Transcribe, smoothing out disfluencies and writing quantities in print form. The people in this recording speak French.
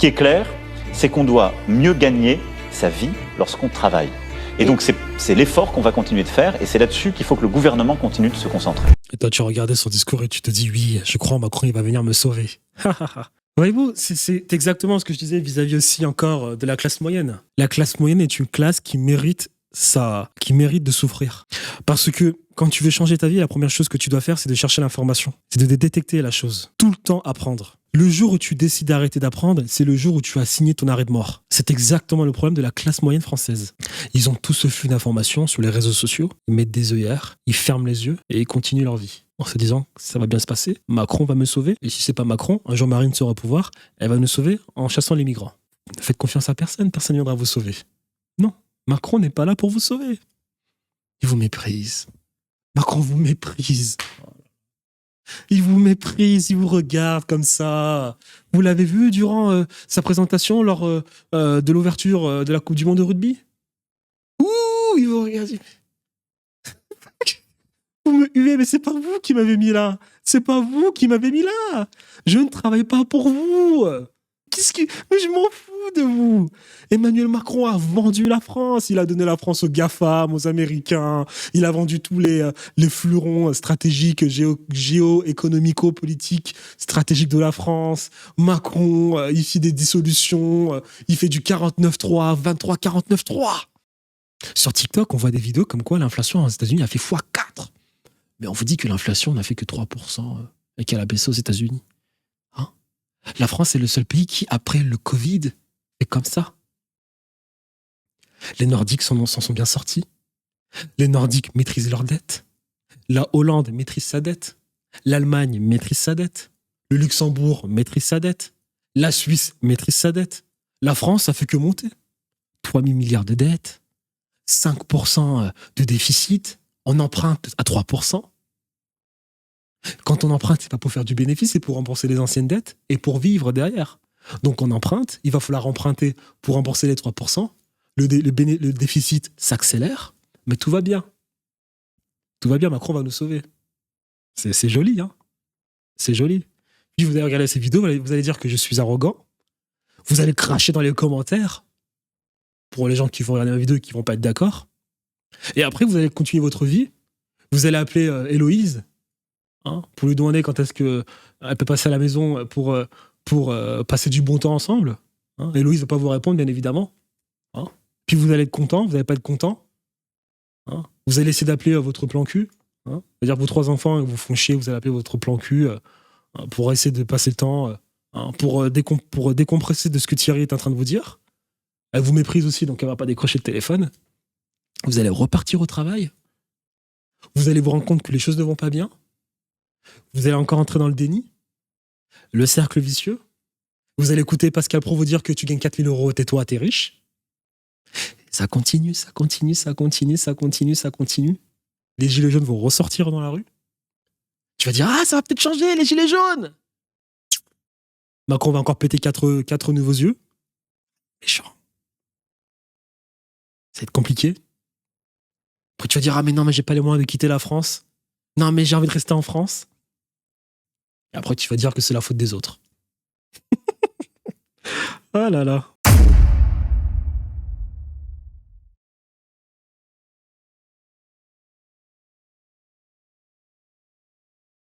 Ce qui est clair, c'est qu'on doit mieux gagner sa vie lorsqu'on travaille. Et donc c'est l'effort qu'on va continuer de faire et c'est là-dessus qu'il faut que le gouvernement continue de se concentrer. Et toi, tu regardais son discours et tu te dis, oui, je crois Macron, il va venir me sauver. Voyez-vous, c'est exactement ce que je disais vis-à-vis aussi encore de la classe moyenne. La classe moyenne est une classe qui mérite de souffrir. Parce que quand tu veux changer ta vie, la première chose que tu dois faire, c'est de chercher l'information. C'est de détecter la chose. Tout le temps apprendre. Le jour où tu décides d'arrêter d'apprendre, c'est le jour où tu as signé ton arrêt de mort. C'est exactement le problème de la classe moyenne française. Ils ont tout ce flux d'informations sur les réseaux sociaux, ils mettent des œillères, ils ferment les yeux et ils continuent leur vie. En se disant, ça va bien se passer, Macron va me sauver, et si c'est pas Macron, un jour Marine sera au pouvoir, elle va nous sauver en chassant les migrants. Ne faites confiance à personne, personne ne viendra vous sauver. Non, Macron n'est pas là pour vous sauver. Il vous méprise. Macron vous méprise. Il vous méprise, il vous regarde comme ça. Vous l'avez vu durant sa présentation lors de l'ouverture de la Coupe du Monde de rugby? Ouh, il vous regarde. Vous me huez, mais c'est pas vous qui m'avez mis là. C'est pas vous qui m'avez mis là. Je ne travaille pas pour vous. Mais je m'en fous de vous. Emmanuel Macron a vendu la France. Il a donné la France aux GAFAM, aux Américains. Il a vendu tous les fleurons stratégiques, géo-économico-politiques stratégiques de la France. Macron, il fait des dissolutions. Il fait du 49-3, 23-49-3. Sur TikTok, on voit des vidéos comme quoi l'inflation aux États-Unis a fait x4. Mais on vous dit que l'inflation n'a fait que 3% et qu'elle a baissé aux États-Unis. La France est le seul pays qui, après le Covid, est comme ça. Les Nordiques s'en sont bien sortis. Les Nordiques maîtrisent leur dette. La Hollande maîtrise sa dette. L'Allemagne maîtrise sa dette. Le Luxembourg maîtrise sa dette. La Suisse maîtrise sa dette. La France, ça fait que monter. 3 000 milliards de dettes. 5% de déficit. On emprunte à 3%. Quand on emprunte, c'est pas pour faire du bénéfice, c'est pour rembourser les anciennes dettes et pour vivre derrière. Donc on emprunte, il va falloir emprunter pour rembourser les 3%. Le déficit s'accélère, mais tout va bien. Tout va bien, Macron va nous sauver. C'est joli, hein. C'est joli. Puis vous allez regarder ces vidéos, vous allez dire que je suis arrogant. Vous allez cracher dans les commentaires pour les gens qui vont regarder ma vidéo et qui vont pas être d'accord. Et après, vous allez continuer votre vie. Vous allez appeler Héloïse. Pour lui demander quand est-ce qu'elle peut passer à la maison pour passer du bon temps ensemble. Héloïse ne va pas vous répondre, bien évidemment. Puis vous allez être content, vous n'allez pas être content. Vous allez essayer d'appeler votre plan cul. C'est-à-dire que vos 3 enfants vous font chier, vous allez appeler votre plan cul pour essayer de passer le temps, pour décompresser de ce que Thierry est en train de vous dire. Elle vous méprise aussi, donc elle ne va pas décrocher le téléphone. Vous allez repartir au travail. Vous allez vous rendre compte que les choses ne vont pas bien. Vous allez encore entrer dans le déni, le cercle vicieux. Vous allez écouter Pascal Praud vous dire que tu gagnes 4 000 euros, tais-toi, t'es riche. Ça continue, ça continue, ça continue, ça continue, ça continue. Les gilets jaunes vont ressortir dans la rue. Tu vas dire, ça va peut-être changer, les gilets jaunes. Macron va encore péter 4 nouveaux yeux. Méchant. Ça va être compliqué. Après, tu vas dire, mais non, mais j'ai pas les moyens de quitter la France. Non, mais j'ai envie de rester en France. Et après, tu vas dire que c'est la faute des autres. Ah là là.